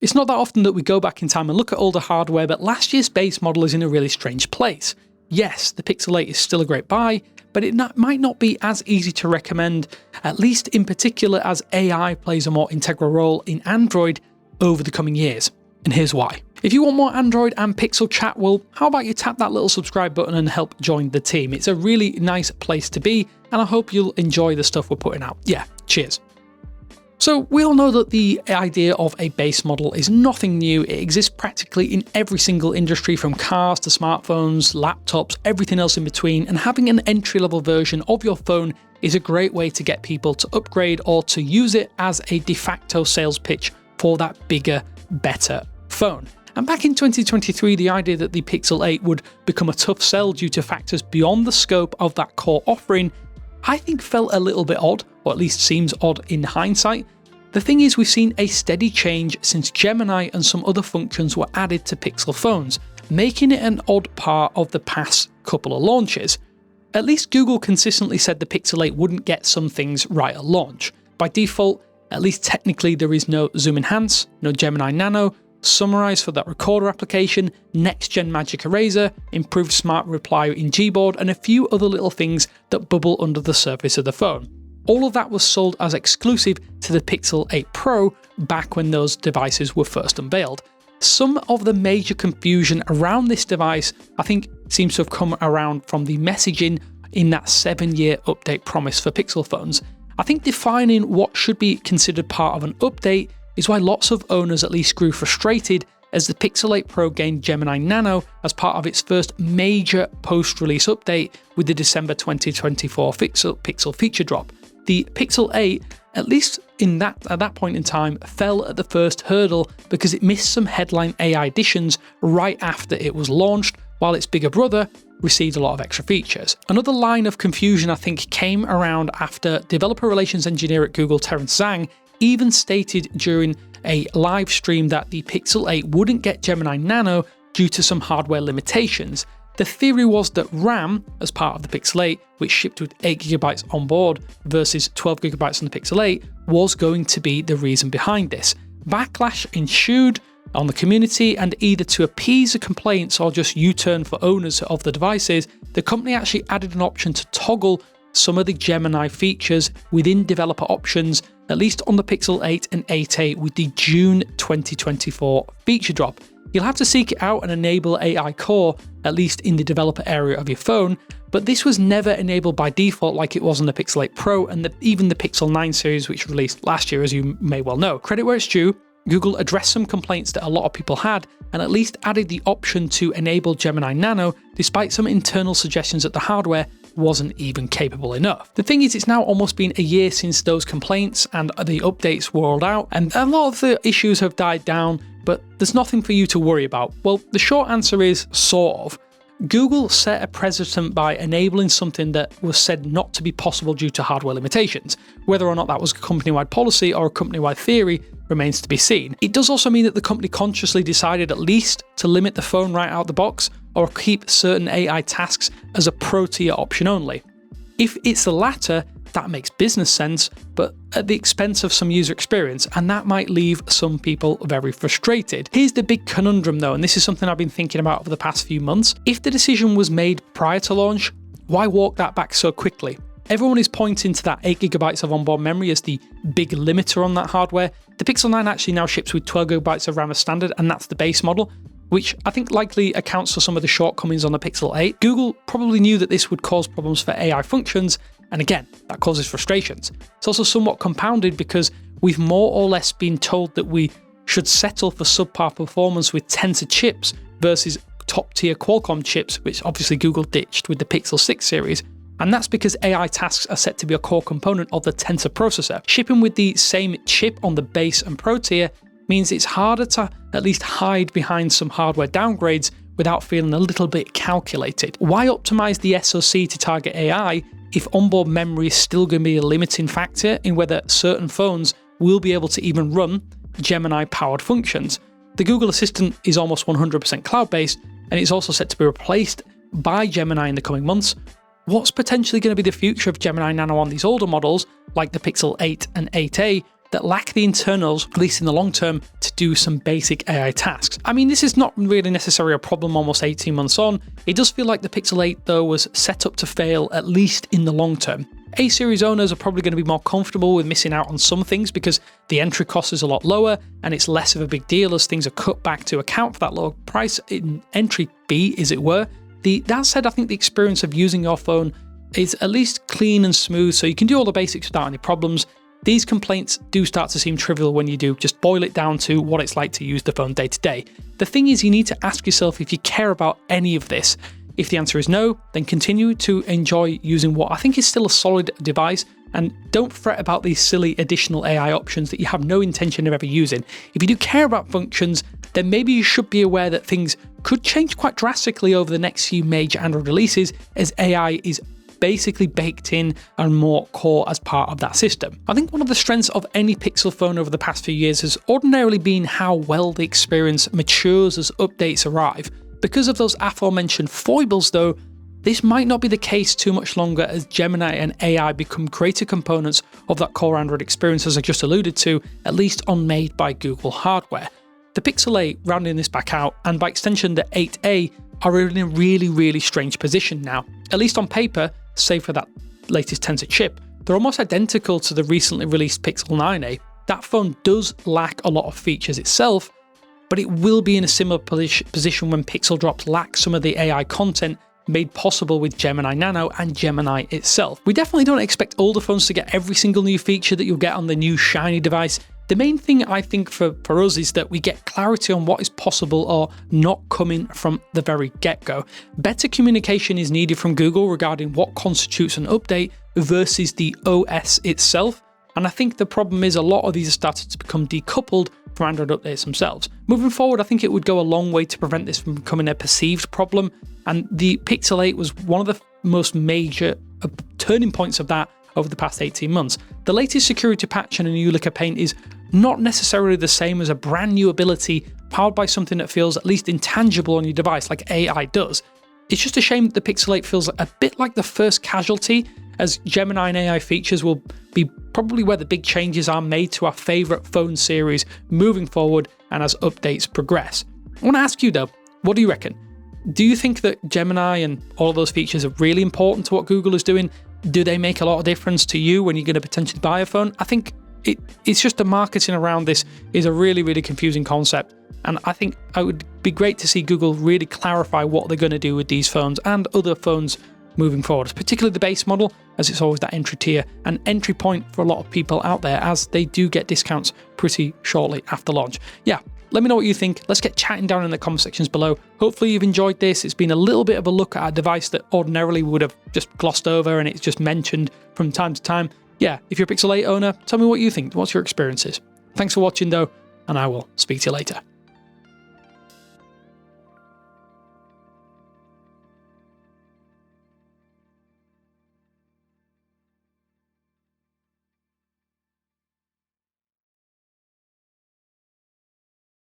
It's not that often that we go back in time and look at older hardware, but last year's base model is in a really strange place. Yes, the Pixel 8 is still a great buy, but it might not be as easy to recommend, at least in particular as AI plays a more integral role in Android over the coming years. And here's why. If you want more Android and Pixel chat, well, how about you tap that little subscribe button and help join the team? It's a really nice place to be, and I hope you'll enjoy the stuff we're putting out. Yeah, cheers. So we all know that the idea of a base model is nothing new. It exists practically in every single industry, from cars to smartphones, laptops, everything else in between, and having an entry-level version of your phone is a great way to get people to upgrade or to use it as a de facto sales pitch for that bigger, better phone. And back in 2023, the idea that the Pixel 8 would become a tough sell due to factors beyond the scope of that core offering, I think felt a little bit odd, or at least seems odd in hindsight. The thing is, we've seen a steady change since Gemini and some other functions were added to Pixel phones, making it an odd part of the past couple of launches. At least Google consistently said the Pixel 8 wouldn't get some things right at launch. By default, at least technically, there is no Zoom Enhance, no Gemini Nano, Summarize for that recorder application, next-gen Magic Eraser, improved Smart Reply in Gboard, and a few other little things that bubble under the surface of the phone. All of that was sold as exclusive to the Pixel 8 Pro back when those devices were first unveiled. Some of the major confusion around this device, I think, seems to have come around from the messaging in that 7-year update promise for Pixel phones. I think defining what should be considered part of an update is why lots of owners at least grew frustrated as the Pixel 8 Pro gained Gemini Nano as part of its first major post-release update with the December 2024 Pixel feature drop. The Pixel 8, at least at that point in time, fell at the first hurdle because it missed some headline AI additions right after it was launched, while its bigger brother received a lot of extra features. Another line of confusion I think came around after developer relations engineer at Google, Terence Zhang, even stated during a live stream that the Pixel 8 wouldn't get Gemini Nano due to some hardware limitations. The theory was that RAM, as part of the Pixel 8, which shipped with 8GB on board versus 12GB on the Pixel 8, was going to be the reason behind this. Backlash ensued on the community, and either to appease the complaints or just U-turn for owners of the devices, the company actually added an option to toggle some of the Gemini features within developer options, at least on the Pixel 8 and 8a with the June 2024 feature drop. You'll have to seek it out and enable AI Core, at least in the developer area of your phone, but this was never enabled by default like it was on the Pixel 8 Pro and even the Pixel 9 series, which released last year, as you may well know. Credit where it's due, Google addressed some complaints that a lot of people had and at least added the option to enable Gemini Nano, despite some internal suggestions that the hardware wasn't even capable enough. The thing is, it's now almost been a year since those complaints and the updates rolled out, and a lot of the issues have died down, but there's nothing for you to worry about. Well, the short answer is sort of. Google set a precedent by enabling something that was said not to be possible due to hardware limitations. Whether or not that was a company-wide policy or a company-wide theory remains to be seen. It does also mean that the company consciously decided at least to limit the phone right out the box, or keep certain AI tasks as a pro-tier option only. If it's the latter, that makes business sense, but at the expense of some user experience, and that might leave some people very frustrated. Here's the big conundrum though, and this is something I've been thinking about over the past few months. If the decision was made prior to launch, why walk that back so quickly? Everyone is pointing to that 8GB of onboard memory as the big limiter on that hardware. The Pixel 9 actually now ships with 12GB of RAM as standard, and that's the base model, which I think likely accounts for some of the shortcomings on the Pixel 8. Google probably knew that this would cause problems for AI functions, and again, that causes frustrations. It's also somewhat compounded because we've more or less been told that we should settle for subpar performance with Tensor chips versus top-tier Qualcomm chips, which obviously Google ditched with the Pixel 6 series. And that's because AI tasks are set to be a core component of the Tensor processor. Shipping with the same chip on the base and Pro tier means it's harder to at least hide behind some hardware downgrades without feeling a little bit calculated. Why optimize the SoC to target AI if onboard memory is still going to be a limiting factor in whether certain phones will be able to even run Gemini-powered functions? The Google Assistant is almost 100% cloud-based, and it's also set to be replaced by Gemini in the coming months. What's potentially going to be the future of Gemini Nano on these older models, like the Pixel 8 and 8a, that lack the internals, at least in the long term, to do some basic AI tasks. I mean, this is not really necessarily a problem almost 18 months on. It does feel like the Pixel 8 though was set up to fail, at least in the long term. A series owners are probably going to be more comfortable with missing out on some things because the entry cost is a lot lower and it's less of a big deal as things are cut back to account for that lower price in entry fee, as it were. That said, I think the experience of using your phone is at least clean and smooth, so you can do all the basics without any problems. These complaints do start to seem trivial when you do just boil it down to what it's like to use the phone day to day. The thing is, you need to ask yourself if you care about any of this. If the answer is no, then continue to enjoy using what I think is still a solid device, and don't fret about these silly additional AI options that you have no intention of ever using. If you do care about functions, then maybe you should be aware that things could change quite drastically over the next few major Android releases, as AI is basically baked in and more core as part of that system. I think one of the strengths of any Pixel phone over the past few years has ordinarily been how well the experience matures as updates arrive. Because of those aforementioned foibles though, this might not be the case too much longer as Gemini and AI become greater components of that core Android experience, as I just alluded to, at least on made by Google hardware. The Pixel 8, rounding this back out, and by extension the 8A, are in a really strange position now. At least on paper, save for that latest Tensor chip, they're almost identical to the recently released Pixel 9a. That phone does lack a lot of features itself, but it will be in a similar position when Pixel drops lack some of the AI content made possible with Gemini Nano and Gemini itself. We definitely don't expect older phones to get every single new feature that you'll get on the new shiny device. The main thing I think for us is that we get clarity on what is possible or not coming from the very get-go. Better communication is needed from Google regarding what constitutes an update versus the OS itself, and I think the problem is a lot of these are starting to become decoupled from Android updates themselves. Moving forward, I think it would go a long way to prevent this from becoming a perceived problem, and the Pixel 8 was one of the most major turning points of that over the past 18 months. The latest security patch and a new lick of paint is not necessarily the same as a brand new ability powered by something that feels at least intangible on your device like AI does. It's just a shame that the Pixel 8 feels a bit like the first casualty, as Gemini and AI features will be probably where the big changes are made to our favourite phone series moving forward and as updates progress. I want to ask you though, what do you reckon? Do you think that Gemini and all of those features are really important to what Google is doing? Do they make a lot of difference to you when you're going to potentially buy a phone? I think it's just the marketing around this is a really confusing concept, and I think it would be great to see Google really clarify what they're going to do with these phones and other phones moving forward, particularly the base model, as it's always that entry tier and entry point for a lot of people out there, as they do get discounts pretty shortly after launch. Yeah, let me know what you think. Let's get chatting down in the comment sections below. Hopefully you've enjoyed this. It's been a little bit of a look at a device that ordinarily we would have just glossed over and it's just mentioned from time to time. Yeah, if you're a Pixel 8 owner, tell me what you think. What's your experiences? Thanks for watching though, and I will speak to you later.